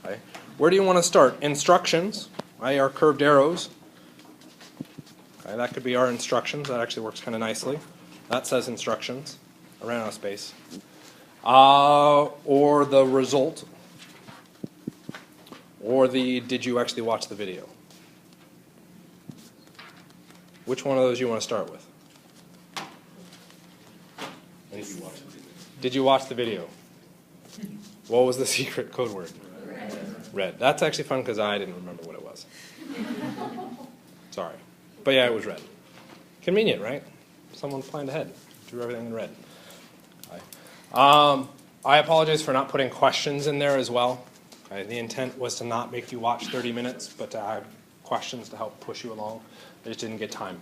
Okay. Where do you want to start? Instructions, right, our curved arrows. Okay, that could be our instructions. That actually works kind of nicely. That says instructions. I ran out of space. Or the result. Or the did you actually watch the video? Which one of those you want to start with? Did you watch the video? What was the secret code word? Red. That's actually fun because I didn't remember what it was. Sorry. But yeah, it was red. Convenient, right? Someone planned ahead. Drew everything in red. I apologize for not putting questions in there as well. The intent was to not make you watch 30 minutes, but to have questions to help push you along. I just didn't get time.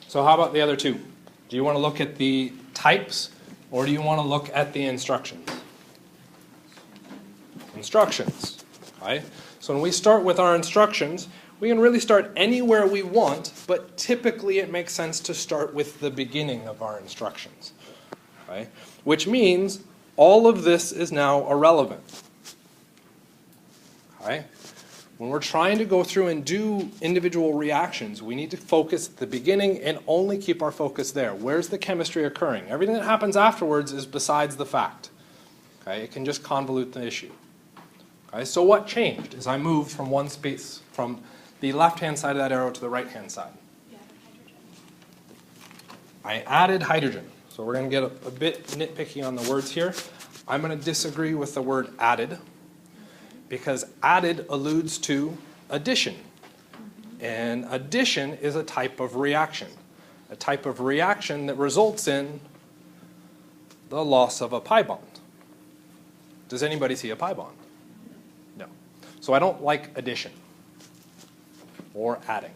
So how about the other two? Do you want to look at the types, or do you want to look at the instructions? Instructions. Okay? So when we start with our instructions, we can really start anywhere we want, but typically it makes sense to start with the beginning of our instructions. Okay? Which means all of this is now irrelevant. Okay? When we're trying to go through and do individual reactions, we need to focus at the beginning and only keep our focus there. Where's the chemistry occurring? Everything that happens afterwards is besides the fact. Okay? It can just convolute the issue. Okay? So what changed as I moved from one space, from the left-hand side of that arrow to the right-hand side? I added hydrogen. So we're going to get a bit nitpicky on the words here. I'm going to disagree with the word added, because added alludes to addition. And addition is a type of reaction. A type of reaction that results in the loss of a pi bond. Does anybody see a pi bond? No. So I don't like addition or adding.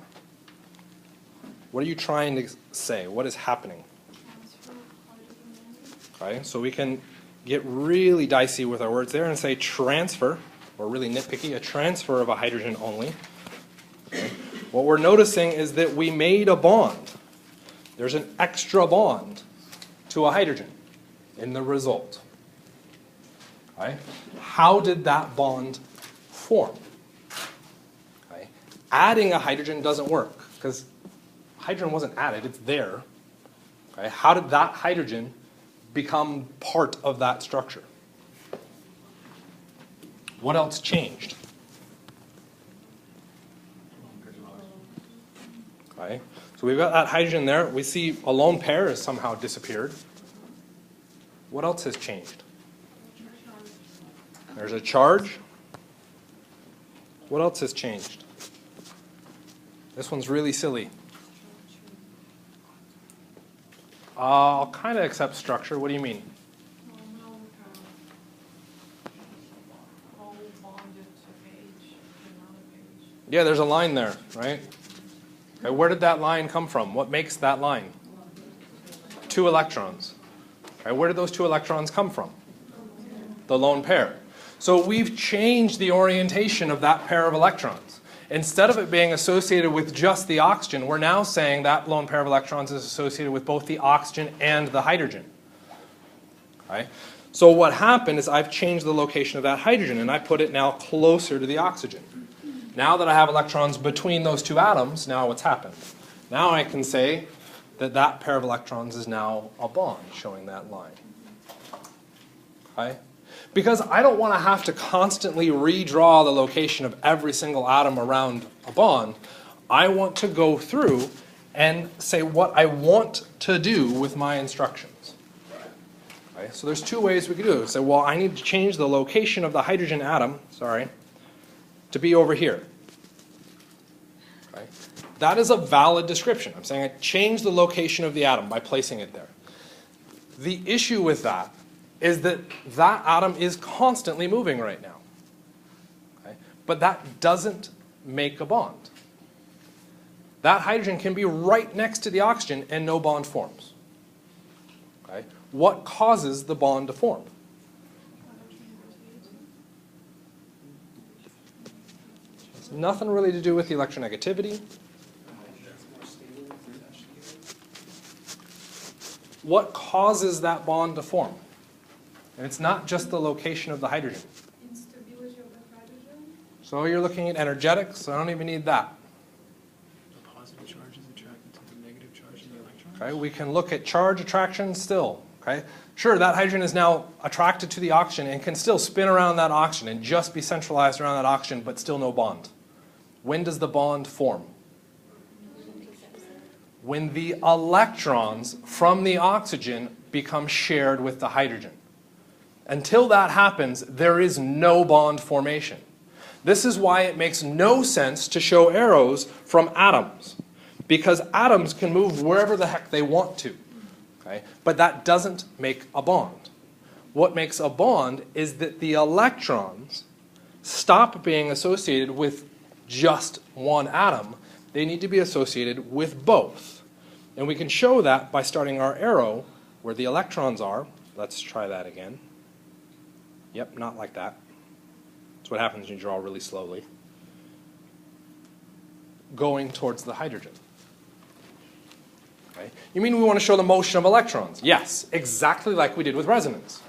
What are you trying to say? What is happening? Okay, so we can get really dicey with our words there and say transfer, or really nitpicky, a transfer of a hydrogen only. Okay. What we're noticing is that we made a bond. There's an extra bond to a hydrogen in the result. Okay. How did that bond form? Okay. Adding a hydrogen doesn't work because hydrogen wasn't added, it's there. Okay. How did that hydrogen become part of that structure? What else changed? Okay. So we've got that hydrogen there. We see a lone pair has somehow disappeared. What else has changed? There's a charge. What else has changed? This one's really silly. I'll kind of accept structure. What do you mean? Yeah, there's a line there, right? Okay, where did that line come from? What makes that line? 2 electrons. Okay, where did those 2 electrons come from? The lone pair. So we've changed the orientation of that pair of electrons. Instead of it being associated with just the oxygen, we're now saying that lone pair of electrons is associated with both the oxygen and the hydrogen. Okay? So what happened is I've changed the location of that hydrogen, and I put it now closer to the oxygen. Now that I have electrons between those 2 atoms, now what's happened? Now I can say that that pair of electrons is now a bond, showing that line. Okay? Because I don't want to have to constantly redraw the location of every single atom around a bond, I want to go through and say what I want to do with my instructions. Okay? So there's 2 ways we can do it. Say, well, I need to change the location of the hydrogen atom, to be over here. Okay? That is a valid description. I'm saying I changed the location of the atom by placing it there. The issue with that is that that atom is constantly moving right now. Okay? But that doesn't make a bond. That hydrogen can be right next to the oxygen and no bond forms. Okay? What causes the bond to form? It's nothing really to do with the electronegativity. What causes that bond to form? And it's not just the location of the hydrogen. Instability of the hydrogen? So you're looking at energetics, so I don't even need that. The positive charge is attracted to the negative charge in the electron. Okay, we can look at charge attraction still. Okay, sure, that hydrogen is now attracted to the oxygen and can still spin around that oxygen and just be centralized around that oxygen, but still no bond. When does the bond form? When the electrons from the oxygen become shared with the hydrogen. Until that happens, there is no bond formation. This is why it makes no sense to show arrows from atoms, because atoms can move wherever the heck they want to. Okay? But that doesn't make a bond. What makes a bond is that the electrons stop being associated with just one atom. They need to be associated with both. And we can show that by starting our arrow where the electrons are. Let's try that again. Yep, not like that. That's what happens when you draw really slowly. Going towards the hydrogen. Okay. You mean we want to show the motion of electrons? Yes, exactly like we did with resonance.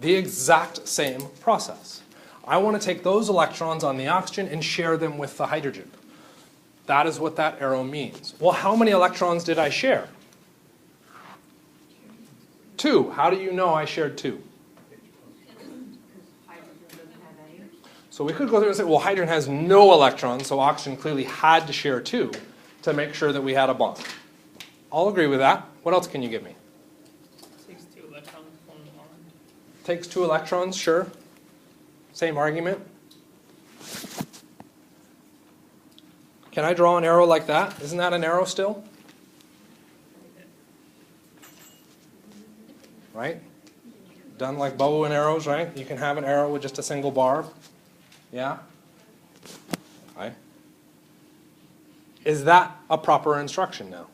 The exact same process. I want to take those electrons on the oxygen and share them with the hydrogen. That is what that arrow means. Well, how many electrons did I share? 2. How do you know I shared 2? So we could go through and say, well, hydrogen has no electrons, so oxygen clearly had to share 2 to make sure that we had a bond. I'll agree with that. What else can you give me? Takes 2 electrons to form a bond. Takes 2 electrons, sure. Same argument. Can I draw an arrow like that? Isn't that an arrow still? Right? Done like bow and arrows, right? You can have an arrow with just a single barb. Yeah? Okay. Is that a proper instruction now?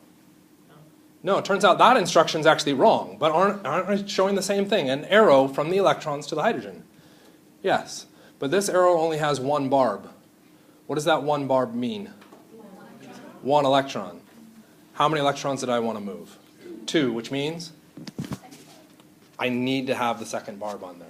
No, it turns out that instruction's actually wrong, but aren't we showing the same thing? An arrow from the electrons to the hydrogen. Yes, but this arrow only has 1 barb. What does that 1 barb mean? 1 electron. How many electrons did I want to move? 2, which means I need to have the second barb on there.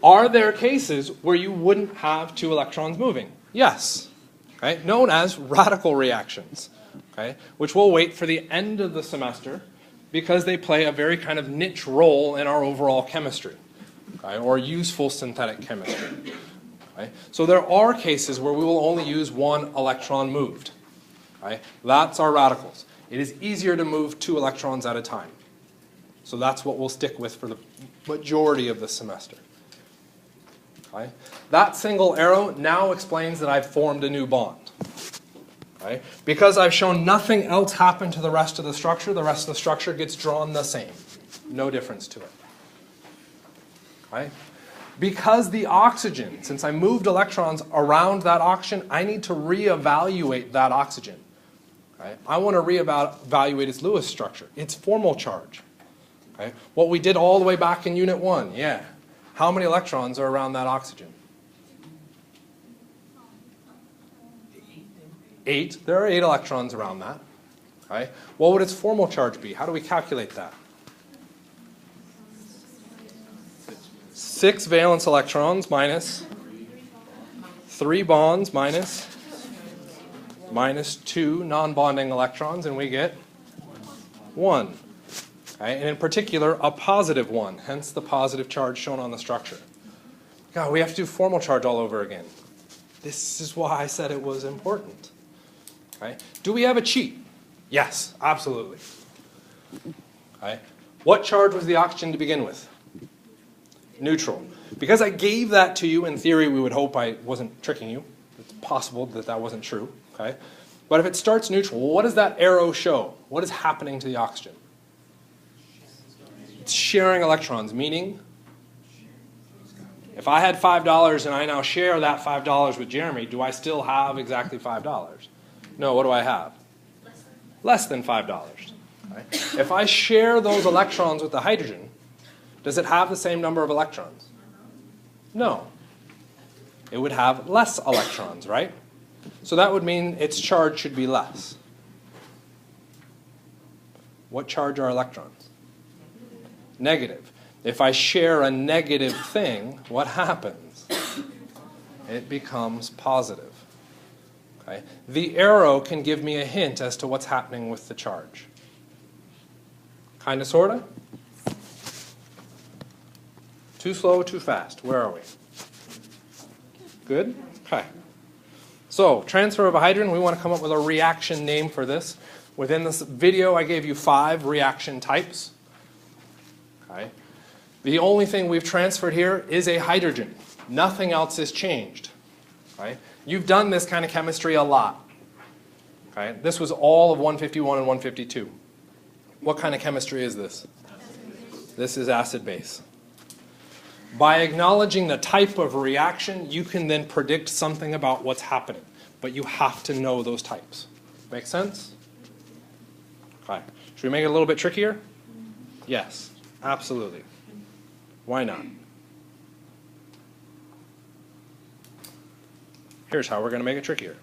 Are there cases where you wouldn't have 2 electrons moving? Yes, okay? Known as radical reactions, okay? Which we'll wait for the end of the semester because they play a very kind of niche role in our overall chemistry, okay? Or useful synthetic chemistry. Okay? So there are cases where we will only use 1 electron moved. Okay? That's our radicals. It is easier to move 2 electrons at a time. So that's what we'll stick with for the majority of the semester. Okay? That single arrow now explains that I've formed a new bond. Okay? Because I've shown nothing else happen to the rest of the rest of the structure gets drawn the same. No difference to it. Okay? Because the oxygen, since I moved electrons around that oxygen, I need to reevaluate that oxygen. Okay? I want to reevaluate its Lewis structure, its formal charge. Okay? What we did all the way back in Unit 1, yeah. How many electrons are around that oxygen? 8. There are 8 electrons around that. Okay? What would its formal charge be? How do we calculate that? 6 valence electrons minus 3 bonds minus 2 non-bonding electrons, and we get 1. Okay? And in particular, a positive 1, hence the positive charge shown on the structure. God, we have to do formal charge all over again. This is why I said it was important. Okay? Do we have a cheat? Yes, absolutely. Okay? What charge was the oxygen to begin with? Neutral. Because I gave that to you, in theory, we would hope I wasn't tricking you. It's possible that that wasn't true. Okay? But if it starts neutral, well, what does that arrow show? What is happening to the oxygen? It's sharing electrons, meaning if I had $5 and I now share that $5 with Jeremy, do I still have exactly $5? No, what do I have? Less than $5. Right? If I share those electrons with the hydrogen, does it have the same number of electrons? No. It would have less electrons, right? So that would mean its charge should be less. What charge are electrons? Negative. If I share a negative thing, what happens? It becomes positive. Okay? The arrow can give me a hint as to what's happening with the charge. Kind of, sort of? Too slow, too fast. Where are we? Good? Okay. So, transfer of a hydrogen, we want to come up with a reaction name for this. Within this video, I gave you 5 reaction types. Okay. The only thing we've transferred here is a hydrogen. Nothing else is changed. Okay. You've done this kind of chemistry a lot. Okay. This was all of 151 and 152. What kind of chemistry is this? This is acid-base. By acknowledging the type of reaction, you can then predict something about what's happening. But you have to know those types. Make sense? Okay. Should we make it a little bit trickier? Yes, absolutely. Why not? Here's how we're going to make it trickier.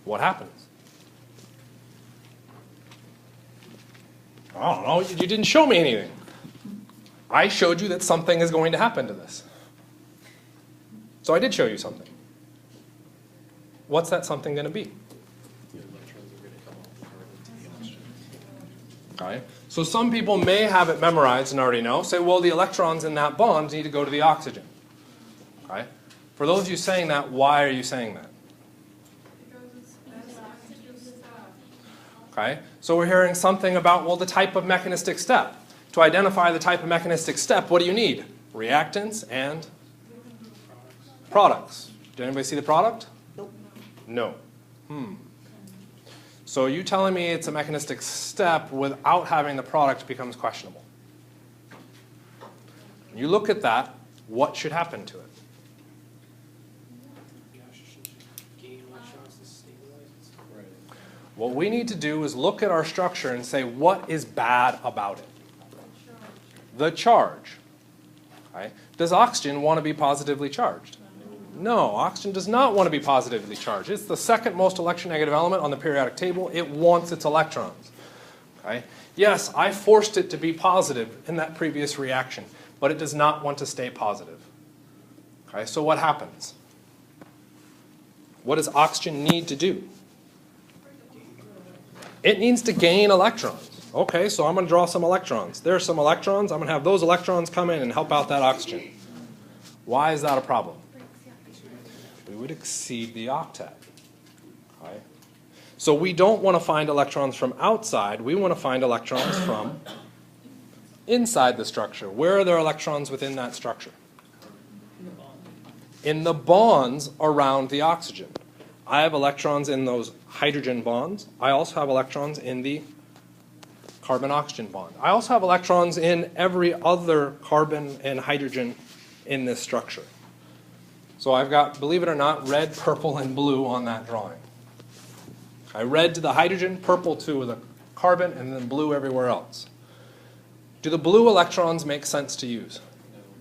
What happens? I don't know. You didn't show me anything. I showed you that something is going to happen to this. So I did show you something. What's that something going to be? Okay. So some people may have it memorized and already know. Say, well, the electrons in that bond need to go to the oxygen. Okay. For those of you saying that, why are you saying that? Okay. So we're hearing something about, well, the type of mechanistic step. To identify the type of mechanistic step, what do you need? Reactants and products. Did anybody see the product? Nope. No. So you telling me it's a mechanistic step without having the product becomes questionable. When you look at that, what should happen to it? What we need to do is look at our structure and say, what is bad about it? The charge. Okay. Does oxygen want to be positively charged? No, oxygen does not want to be positively charged. It's the second most electronegative element on the periodic table. It wants its electrons. Okay. Yes, I forced it to be positive in that previous reaction, but it does not want to stay positive. Okay, so what happens? What does oxygen need to do? It needs to gain electrons. Okay, so I'm going to draw some electrons. There's some electrons. I'm going to have those electrons come in and help out that oxygen. Why is that a problem? We would exceed the octet. Okay. So we don't want to find electrons from outside. We want to find electrons from inside the structure. Where are there electrons within that structure? In the bonds around the oxygen. I have electrons in those hydrogen bonds. I also have electrons in the carbon-oxygen bond. I also have electrons in every other carbon and hydrogen in this structure. So I've got, believe it or not, red, purple, and blue on that drawing. Red to the hydrogen, purple to the carbon, and then blue everywhere else. Do the blue electrons make sense to use?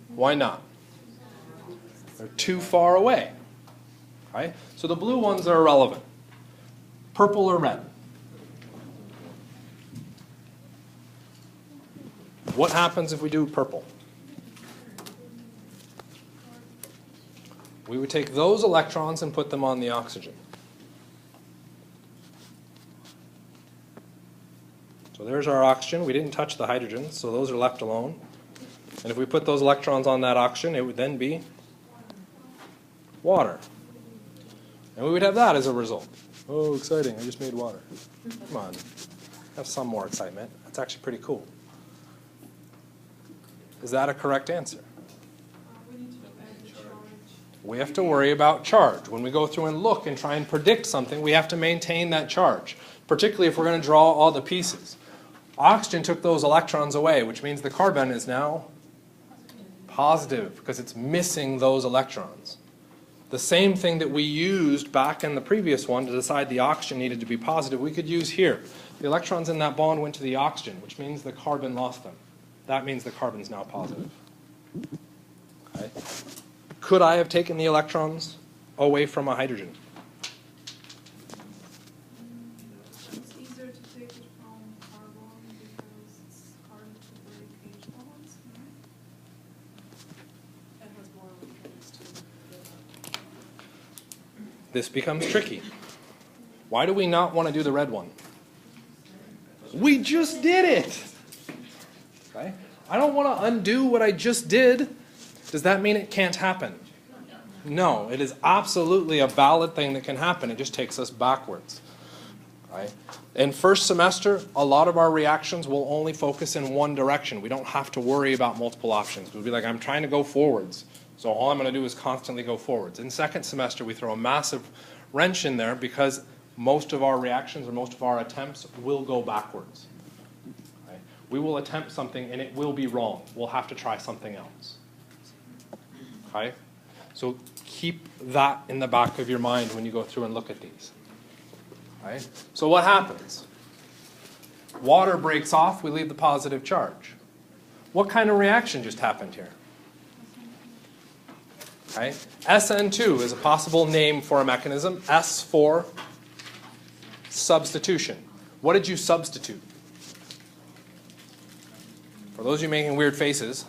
Why not? They're too far away. Okay? So the blue ones are irrelevant. Purple or red? What happens if we do purple? We would take those electrons and put them on the oxygen. So there's our oxygen. We didn't touch the hydrogen, so those are left alone. And if we put those electrons on that oxygen, it would then be water. And we would have that as a result. Oh, exciting, I just made water. Come on, have some more excitement. That's actually pretty cool. Is that a correct answer? We have to worry about charge. When we go through and look and try and predict something, we have to maintain that charge, particularly if we're going to draw all the pieces. Oxygen took those electrons away, which means the carbon is now positive because it's missing those electrons. The same thing that we used back in the previous one to decide the oxygen needed to be positive, we could use here. The electrons in that bond went to the oxygen, which means the carbon lost them. That means the carbon's now positive. Okay. Could I have taken the electrons away from a hydrogen? It's easier to take it from carbon because it's this becomes tricky. Why do we not want to do the red one? We just did it. Okay? I don't want to undo what I just did. Does that mean it can't happen? No, it is absolutely a valid thing that can happen. It just takes us backwards. Right? In first semester, a lot of our reactions will only focus in one direction. We don't have to worry about multiple options. We'll be like, I'm trying to go forwards, so all I'm going to do is constantly go forwards. In second semester, we throw a massive wrench in there because most of our reactions or most of our attempts will go backwards. Right? We will attempt something and it will be wrong. We'll have to try something else. Okay? So keep that in the back of your mind when you go through and look at these. Right? So what happens? Water breaks off, we leave the positive charge. What kind of reaction just happened here? Right? SN2 is a possible name for a mechanism. S for substitution. What did you substitute? For those of you making weird faces,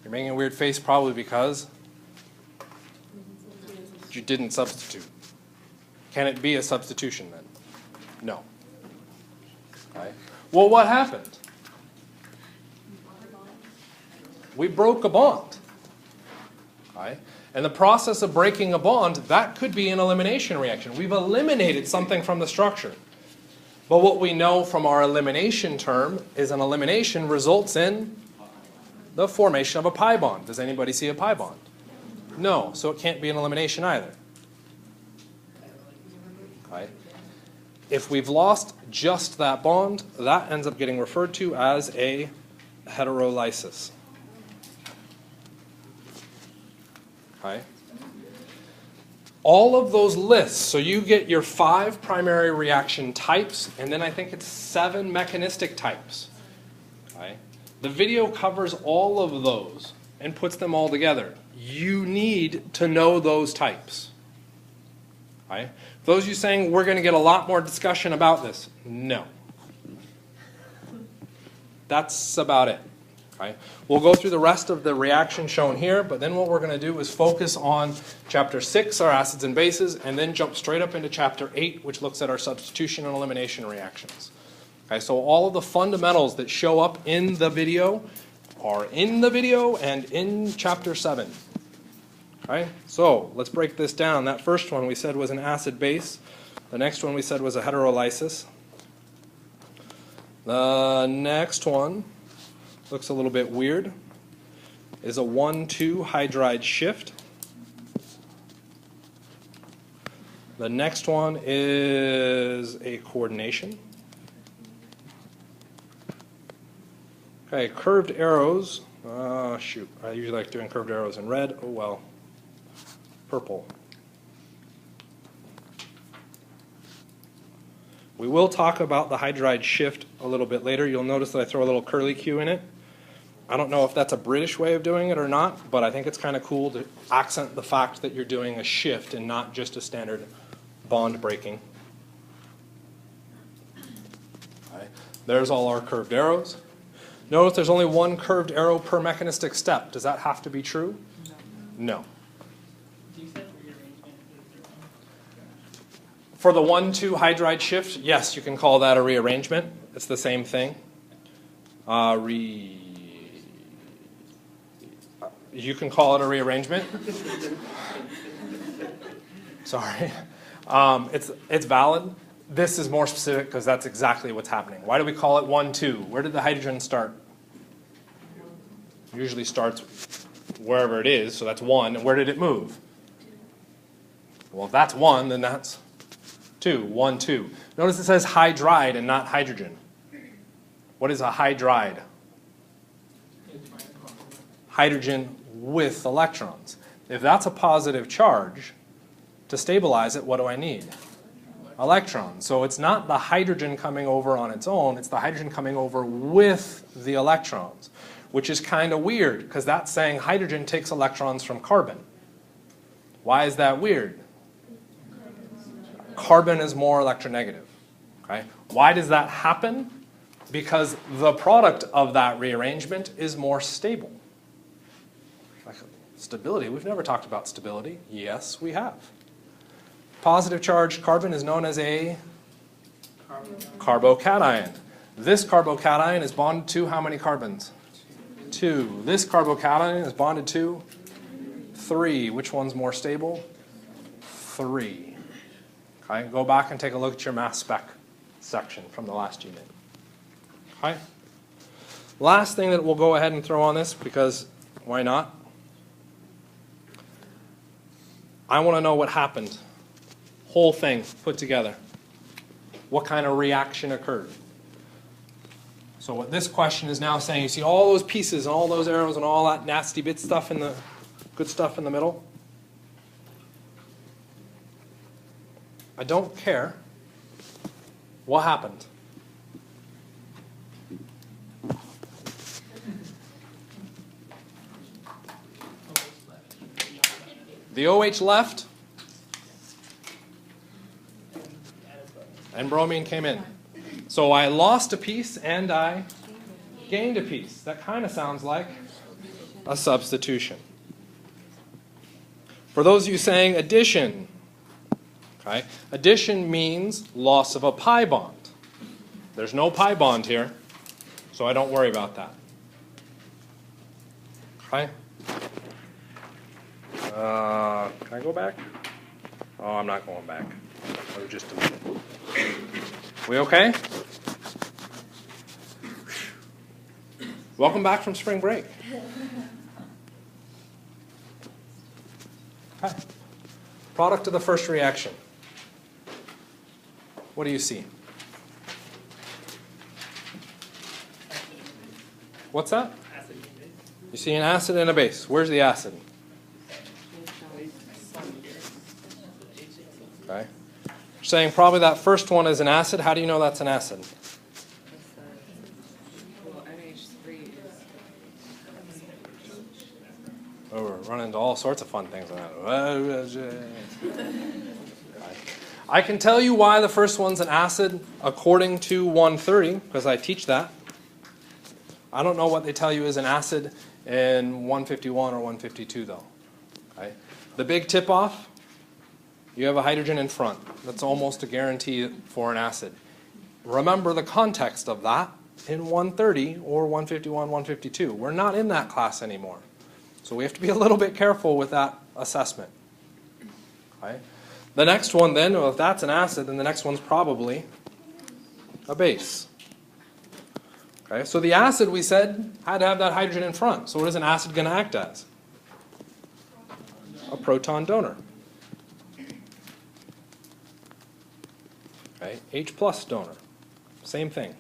you're making a weird face probably because you didn't substitute. Can it be a substitution then? No. Okay. Well, what happened? We broke a bond. Okay. And the process of breaking a bond, that could be an elimination reaction. We've eliminated something from the structure. But what we know from our elimination term is an elimination results in the formation of a pi bond. Does anybody see a pi bond? No, so it can't be an elimination either. Okay. If we've lost just that bond, that ends up getting referred to as a heterolysis. Okay. All of those lists, so you get your 5 primary reaction types, and then I think it's 7 mechanistic types. Okay. The video covers all of those and puts them all together. You need to know those types. Okay. Those of you saying we're going to get a lot more discussion about this, no. That's about it. Okay. We'll go through the rest of the reaction shown here, but then what we're going to do is focus on Chapter 6, our acids and bases, and then jump straight up into Chapter 8, which looks at our substitution and elimination reactions. Okay, so all of the fundamentals that show up in the video are in the video and in Chapter 7. Okay, so let's break this down. That first one we said was an acid-base. The next one we said was a heterolysis. The next one looks a little bit weird, is a 1,2 hydride shift. The next one is a coordination. Okay, curved arrows. Shoot, I usually like doing curved arrows in red. Oh well. Purple. We will talk about the hydride shift a little bit later. You'll notice that I throw a little curly Q in it. I don't know if that's a British way of doing it or not, but I think it's kind of cool to accent the fact that you're doing a shift and not just a standard bond breaking. Okay. There's all our curved arrows. Notice there's only one curved arrow per mechanistic step. Does that have to be true? No. For the 1,2 hydride shift, yes, you can call that a rearrangement. It's the same thing. You can call it a rearrangement. Sorry. It's valid. This is more specific because that's exactly what's happening. Why do we call it 1,2? Where did the hydrogen start? Usually starts wherever it is, so that's 1. And where did it move? Well, if that's 1, then that's 2. 1, 2. Notice it says hydride and not hydrogen. What is a hydride? Hydrogen with electrons. If that's a positive charge, to stabilize it, what do I need? Electrons. So it's not the hydrogen coming over on its own, it's the hydrogen coming over with the electrons, which is kind of weird because that's saying hydrogen takes electrons from carbon. Why is that weird? Carbon is more electronegative. Okay? Why does that happen? Because the product of that rearrangement is more stable. Like stability, we've never talked about stability. Yes, we have. positive charged carbon is known as a carbocation. This carbocation is bonded to how many carbons? 2. This carbocation is bonded to 3. Which one's more stable? 3. Okay, go back and take a look at your mass spec section from the last unit. Okay. Last thing that we'll go ahead and throw on this, because why not? I want to know what happened. Whole thing put together. What kind of reaction occurred? So what this question is now saying, you see all those pieces and all those arrows and all that nasty bit stuff in the good stuff in the middle? I don't care. What happened? The OH left, and bromine came in. So I lost a piece and I gained a piece. That kind of sounds like a substitution. For those of you saying addition, okay, addition means loss of a pi bond. There's no pi bond here, so I don't worry about that. Okay? Can I go back? Oh, I'm not going back. Oh, just a minute. We okay? Welcome back from spring break. Okay. Product of the first reaction. What do you see? What's that? You see an acid and a base. Where's the acid? Okay. You're saying probably that first one is an acid. How do you know that's an acid? Oh, we're running into all sorts of fun things on that. I can tell you why the first one's an acid according to 130, because I teach that. I don't know what they tell you is an acid in 151 or 152, though. Okay. The big tip-off, you have a hydrogen in front. That's almost a guarantee for an acid. Remember the context of that in 130 or 151, 152. We're not in that class anymore. So we have to be a little bit careful with that assessment. Okay. The next one then, well, if that's an acid, then the next one's probably a base. Okay, so the acid, we said, had to have that hydrogen in front. So what is an acid going to act as? A proton donor. Okay, H plus donor. Same thing.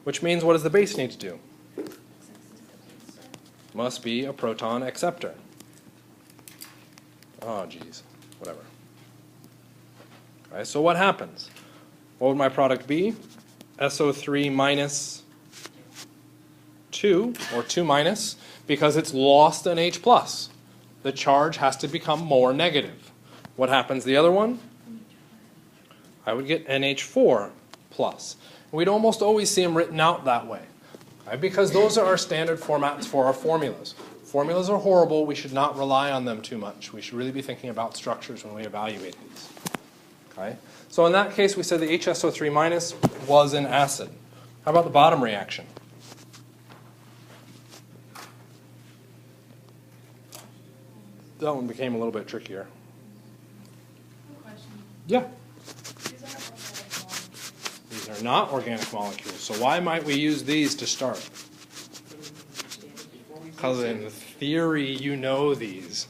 Which means what does the base need to do? Must be a proton acceptor. Oh, geez. Whatever. Okay, so what happens? What would my product be? SO3 minus 2, or 2 minus, because it's lost an H plus. The charge has to become more negative. What happens the other one? I would get NH4 plus. We'd almost always see them written out that way, okay? Because those are our standard formats for our formulas. Formulas are horrible. We should not rely on them too much. We should really be thinking about structures when we evaluate these. Okay? So in that case, we said the HSO3 minus was an acid. How about the bottom reaction? That one became a little bit trickier. Question. Yeah. These These are organic molecules. are not organic molecules. So why might we use these to start? Because in theory, you know these.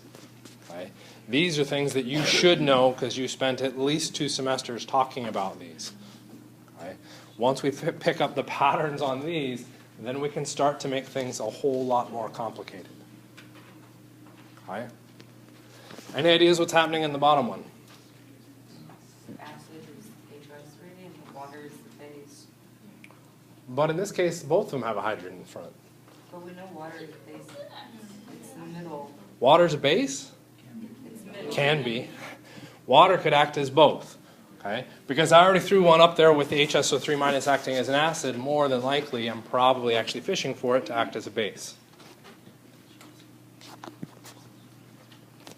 Okay? These are things that you should know because you spent at least 2 semesters talking about these. Okay? Once we pick up the patterns on these, then we can start to make things a whole lot more complicated. Okay? Any ideas what's happening in the bottom one? Acid is H3 and water is the base. But in this case, both of them have a hydrogen in front. But we know water is the base. It's the middle. Water's a base? It's middle. Can be. Water could act as both. Okay? Because I already threw one up there with the HSO3 minus acting as an acid. More than likely, I'm probably actually fishing for it to act as a base.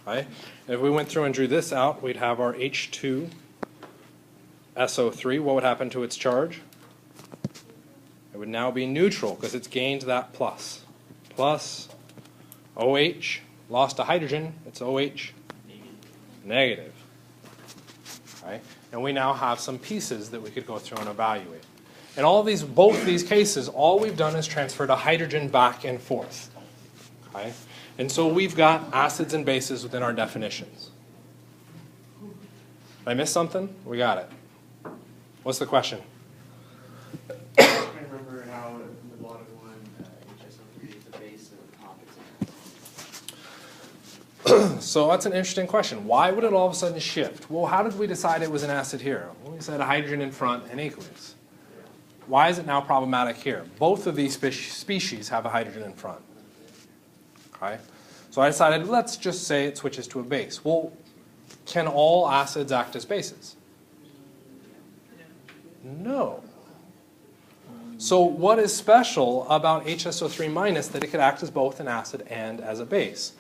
Right? If we went through and drew this out, we'd have our H2SO3. What would happen to its charge? It would now be neutral because it's gained that plus. Plus OH, lost a hydrogen, it's OH negative. Right? And we now have some pieces that we could go through and evaluate. In all these, both these cases, all we've done is transferred a hydrogen back and forth. Okay? And so we've got acids and bases within our definitions. Did I miss something? We got it. What's the question? I remember how in the bottom one, HSO3 is the base and the top is So that's an interesting question. Why would it all of a sudden shift? Well, how did we decide it was an acid here? Well, we said a hydrogen in front and aqueous. Why is it now problematic here? Both of these species have a hydrogen in front. Okay? So I decided, let's just say it switches to a base. Well, can all acids act as bases? No. So what is special about HSO3 minus that it could act as both an acid and as a base?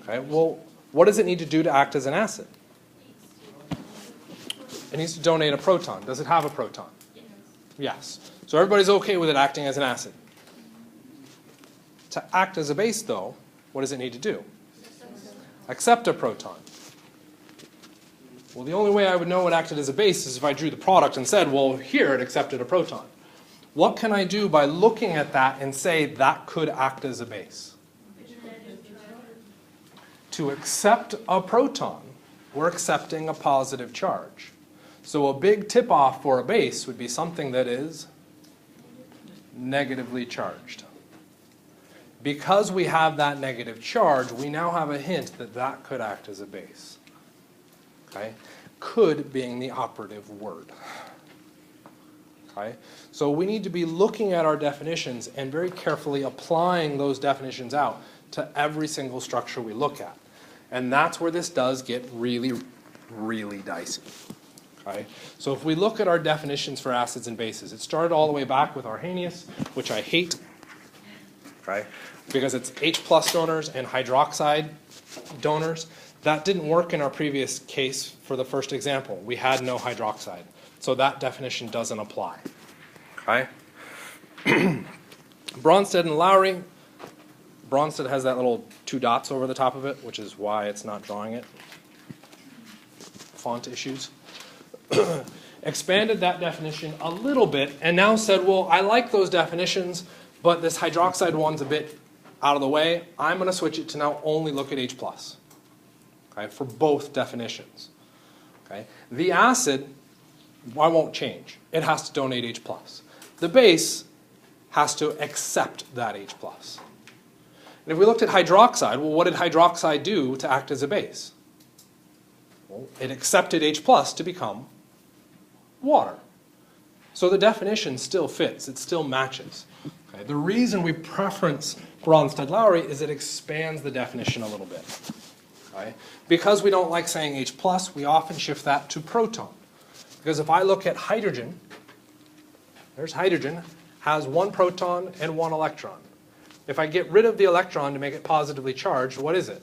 Okay, well, what does it need to do to act as an acid? It needs to donate a proton. Does it have a proton? Yes. So everybody's okay with it acting as an acid. To act as a base, though, what does it need to do? Accept a proton. Well, the only way I would know it acted as a base is if I drew the product and said, well, here it accepted a proton. What can I do by looking at that and say that could act as a base? To accept a proton, we're accepting a positive charge. So a big tip-off for a base would be something that is negatively charged. Because we have that negative charge, we now have a hint that that could act as a base. Okay? Could being the operative word. Okay? So we need to be looking at our definitions and very carefully applying those definitions out to every single structure we look at. And that's where this does get really, really dicey. Okay? So if we look at our definitions for acids and bases, it started all the way back with Arrhenius, which I hate, okay? Because it's H plus donors and hydroxide donors. That didn't work in our previous case for the first example. We had no hydroxide. So that definition doesn't apply. Okay? Bronsted and Lowry. Bronsted has that little 2 dots over the top of it, which is why it's not drawing it. Font issues. Expanded that definition a little bit and now said, well, I like those definitions, but this hydroxide one's a bit out of the way. I'm going to switch it to now only look at H+. Okay, for both definitions. Okay? The acid, I won't change. It has to donate H+. The base has to accept that H+. And if we looked at hydroxide, well, what did hydroxide do to act as a base? Well, it accepted H+ to become water. So the definition still fits. It still matches. Okay? The reason we preference Bronsted-Lowry is it expands the definition a little bit. Okay? Because we don't like saying H+, we often shift that to proton. Because if I look at hydrogen, there's hydrogen, has 1 proton and 1 electron. If I get rid of the electron to make it positively charged, what is it?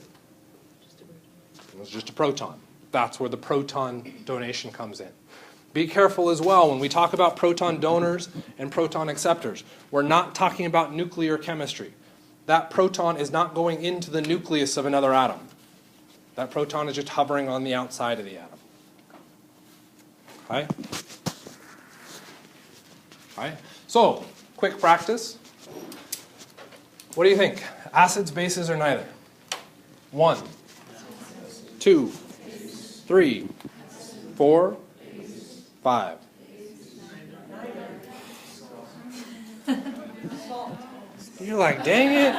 It's just a proton. That's where the proton donation comes in. Be careful as well when we talk about proton donors and proton acceptors. We're not talking about nuclear chemistry. That proton is not going into the nucleus of another atom. That proton is just hovering on the outside of the atom. Okay? Okay? So, quick practice. What do you think? Acids, bases, or neither? 1, 2, 3, 4, 5. You're like, dang it.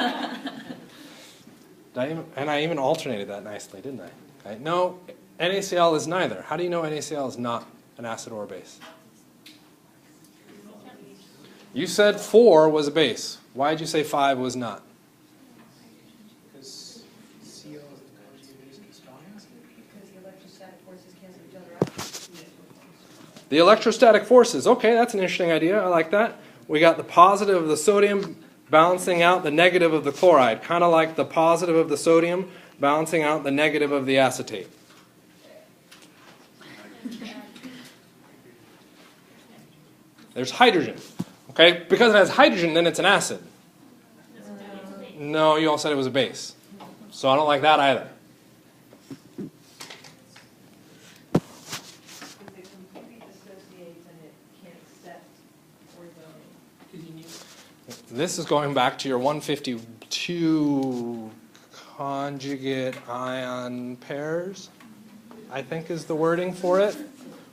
And I even alternated that nicely, didn't I? Okay. No, NaCl is neither. How do you know NaCl is not an acid or a base? You said 4 was a base. Why did you say 5 was not? Because CO is the conjugated base strong acid. Because the electrostatic forces cancel each other out. The electrostatic forces. Okay, that's an interesting idea. I like that. We got the positive of the sodium balancing out the negative of the chloride. Kind of like the positive of the sodium balancing out the negative of the acetate? There's hydrogen. Okay, because it has hydrogen, then it's an acid. No, you all said it was a base. So I don't like that either. Because it completely dissociates and it can't set orthogonally. This is going back to your 152 conjugate ion pairs, I think is the wording for it.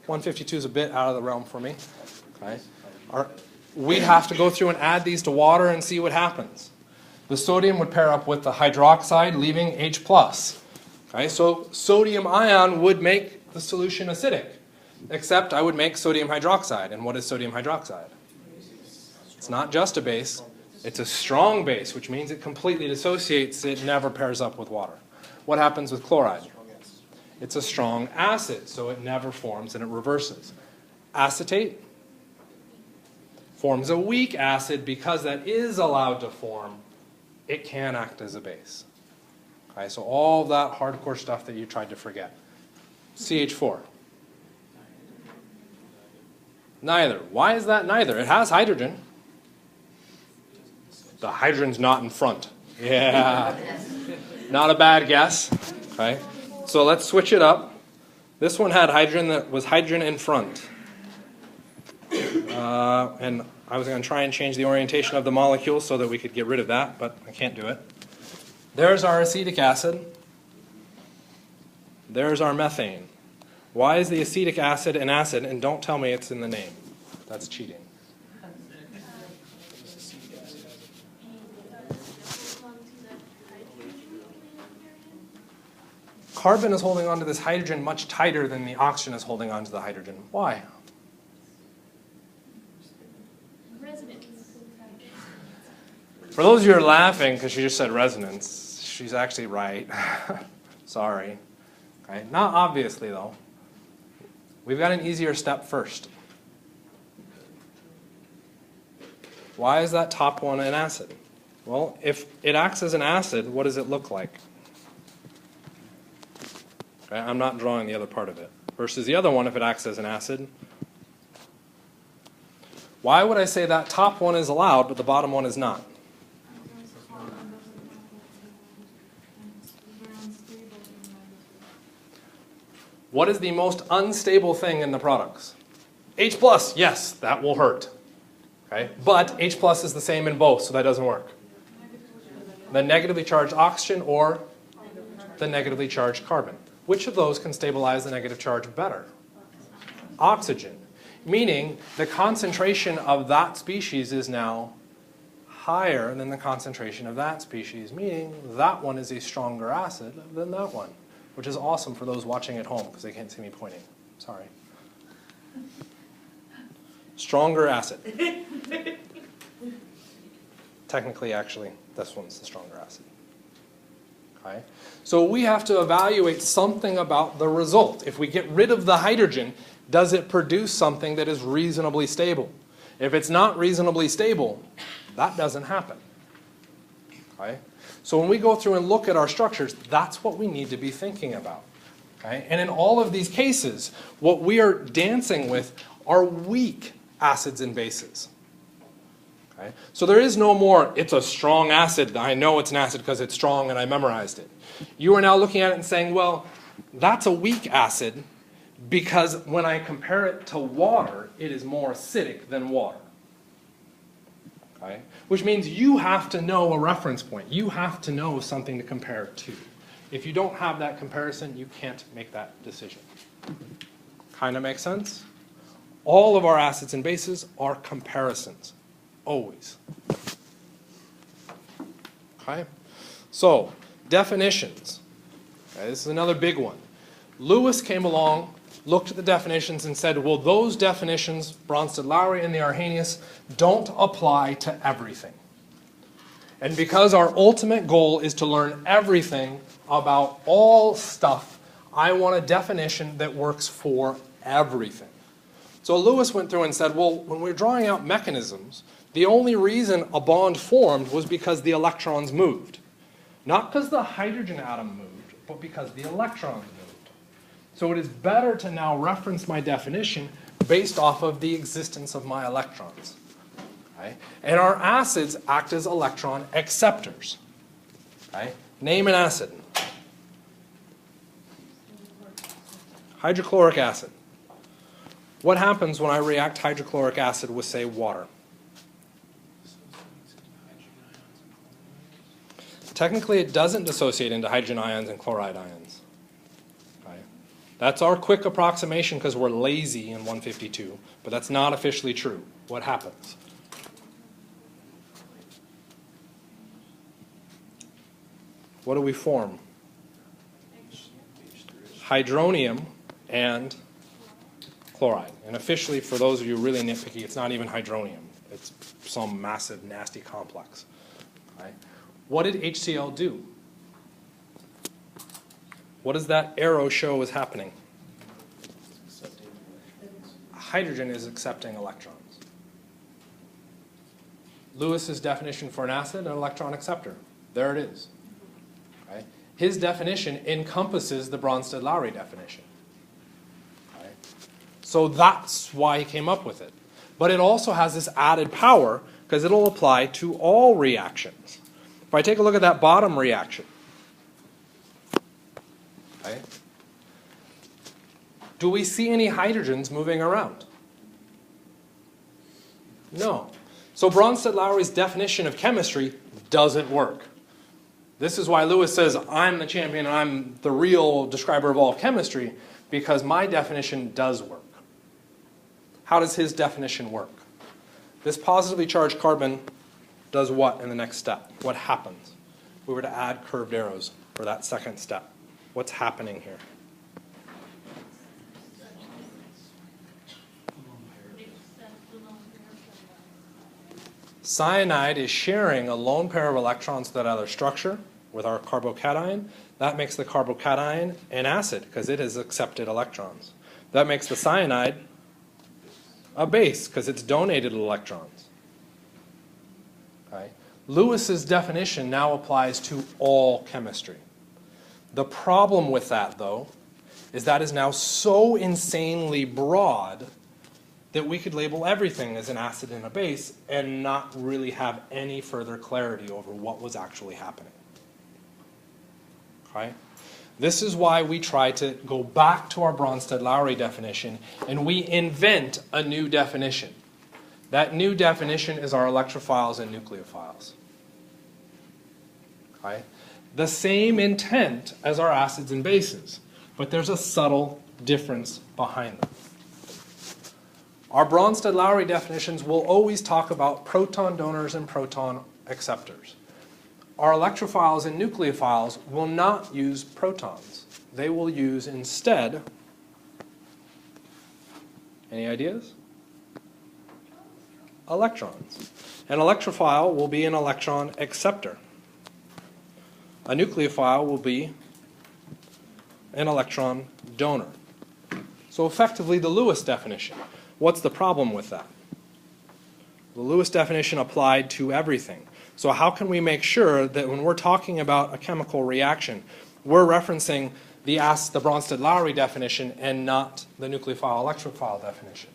152 is a bit out of the realm for me. Okay. We'd have to go through and add these to water and see what happens. The sodium would pair up with the hydroxide, leaving H+. Okay, so sodium ion would make the solution acidic, except I would make sodium hydroxide. And what is sodium hydroxide? It's not just a base, it's a strong base, which means it completely dissociates, it never pairs up with water. What happens with chloride? It's a strong acid, so it never forms and it reverses. Acetate forms a weak acid because that is allowed to form. It can act as a base. Okay, so all that hardcore stuff that you tried to forget. CH4. Neither. Why is that neither? It has hydrogen. The hydrogen's not in front. Yeah. Not a bad guess. Okay. So let's switch it up. This one had hydrogen that was hydrogen in front. And I was going to try and change the orientation of the molecule so that we could get rid of that, but I can't do it. There's our acetic acid. There's our methane. Why is the acetic acid an acid? And don't tell me it's in the name. That's cheating. Carbon is holding on to this hydrogen much tighter than the oxygen is holding on to the hydrogen. Why? For those of you who are laughing because she just said resonance, she's actually right. Sorry. Okay. Not obviously, though. We've got an easier step first. Why is that top one an acid? Well, if it acts as an acid, what does it look like? Okay, I'm not drawing the other part of it. Versus the other one, if it acts as an acid. Why would I say that top one is allowed, but the bottom one is not? What is the most unstable thing in the products? H+, yes, that will hurt. Okay? But H+ is the same in both, so that doesn't work. The negatively charged oxygen or the negatively charged carbon. Which of those can stabilize the negative charge better? Oxygen. Meaning the concentration of that species is now higher than the concentration of that species, meaning that one is a stronger acid than that one. Which is awesome for those watching at home because they can't see me pointing. Sorry. Stronger acid. Technically, actually, this one's the stronger acid. Okay? So we have to evaluate something about the result. If we get rid of the hydrogen, does it produce something that is reasonably stable? If it's not reasonably stable, that doesn't happen. Okay? So when we go through and look at our structures, that's what we need to be thinking about. Okay? And in all of these cases, what we are dancing with are weak acids and bases. Okay? So there is no more, it's a strong acid, I know it's an acid because it's strong and I memorized it. You are now looking at it and saying, well, that's a weak acid because when I compare it to water, it is more acidic than water. Okay? Which means you have to know a reference point. You have to know something to compare to. If you don't have that comparison, you can't make that decision. Kind of makes sense? All of our acids and bases are comparisons. Always. Okay? So, definitions. Okay, this is another big one. Lewis came along, looked at the definitions and said, well, those definitions, Bronsted-Lowry and the Arrhenius, don't apply to everything. And because our ultimate goal is to learn everything about all stuff, I want a definition that works for everything. So Lewis went through and said, well, when we're drawing out mechanisms, the only reason a bond formed was because the electrons moved. Not because the hydrogen atom moved, but because the electrons moved. So it is better to now reference my definition based off of the existence of my electrons. Right? And our acids act as electron acceptors. Right? Name an acid. Hydrochloric acid. What happens when I react hydrochloric acid with, say, water? Technically, it doesn't dissociate into hydrogen ions and chloride ions. Right? That's our quick approximation because we're lazy in 152, but that's not officially true. What happens? What do we form? Hydronium and chloride. And officially, for those of you really nitpicky, it's not even hydronium. It's some massive, nasty complex. Right? What did HCl do? What does that arrow show is happening? Hydrogen is accepting electrons. Lewis's definition for an acid, an electron acceptor. There it is. Right? His definition encompasses the Bronsted-Lowry definition. Right? So that's why he came up with it. But it also has this added power because it'll apply to all reactions. If I take a look at that bottom reaction, okay, do we see any hydrogens moving around? No. So Bronsted-Lowry's definition of chemistry doesn't work. This is why Lewis says, I'm the champion, I'm the real describer of all chemistry, because my definition does work. How does his definition work? This positively charged carbon does what in the next step? What happens? If we were to add curved arrows for that second step, what's happening here? Cyanide is sharing a lone pair of electrons to that other structure with our carbocation. That makes the carbocation an acid because it has accepted electrons. That makes the cyanide a base because it's donated electrons. Okay? Lewis's definition now applies to all chemistry. The problem with that, though, is that is now so insanely broad that we could label everything as an acid and a base and not really have any further clarity over what was actually happening. Okay? This is why we try to go back to our Bronsted-Lowry definition and we invent a new definition. That new definition is our electrophiles and nucleophiles. Okay? The same intent as our acids and bases, but there's a subtle difference behind them. Our Bronsted-Lowry definitions will always talk about proton donors and proton acceptors. Our electrophiles and nucleophiles will not use protons. They will use instead, any ideas? Electrons. An electrophile will be an electron acceptor. A nucleophile will be an electron donor. So effectively the Lewis definition. What's the problem with that? The Lewis definition applied to everything. So how can we make sure that when we're talking about a chemical reaction, we're referencing the Bronsted-Lowry definition and not the nucleophile electrophile definition?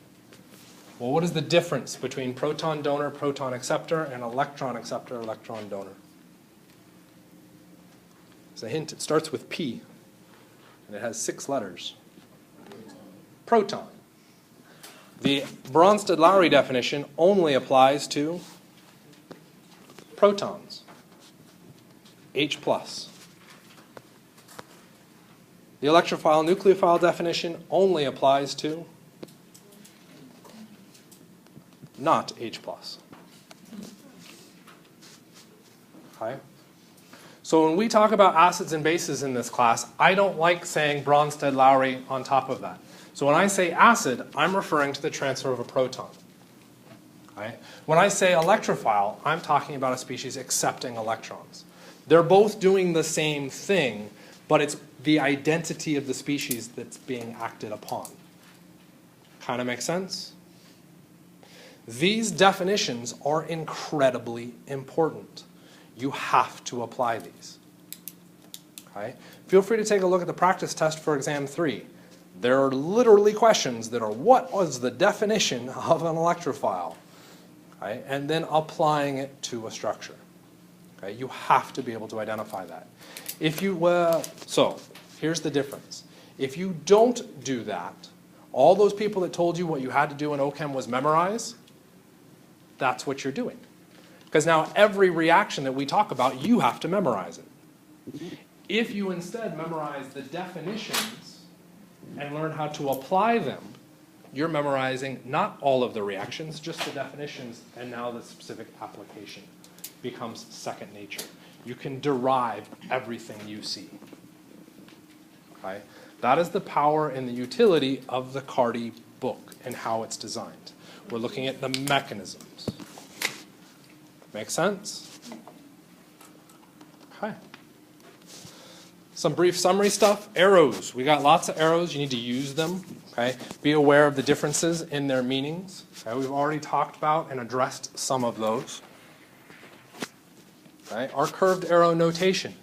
Well, what is the difference between proton donor, proton acceptor, and electron acceptor, electron donor? As a hint, it starts with P, and it has 6 letters. Proton. The Bronsted-Lowry definition only applies to protons, H+. The electrophile-nucleophile definition only applies to not H+. Okay? So when we talk about acids and bases in this class, I don't like saying Bronsted-Lowry on top of that. So when I say acid, I'm referring to the transfer of a proton. Okay? When I say electrophile, I'm talking about a species accepting electrons. They're both doing the same thing, but it's the identity of the species that's being acted upon. Kind of makes sense? These definitions are incredibly important. You have to apply these. Okay? Feel free to take a look at the practice test for exam 3. There are literally questions that are, what was the definition of an electrophile? Okay? And then applying it to a structure. Okay? You have to be able to identify that. If you, so here's the difference. If you don't do that, all those people that told you what you had to do in OChem was memorize, that's what you're doing. Because now every reaction that we talk about, you have to memorize it. If you instead memorize the definitions and learn how to apply them, you're memorizing not all of the reactions, just the definitions, and now the specific application becomes second nature. You can derive everything you see. Okay? That is the power and the utility of the CARDI book and how it's designed. We're looking at the mechanisms. Make sense? Okay. Some brief summary stuff. Arrows. We got lots of arrows. You need to use them. Okay? Be aware of the differences in their meanings. Okay? We've already talked about and addressed some of those. Okay? Our curved arrow notation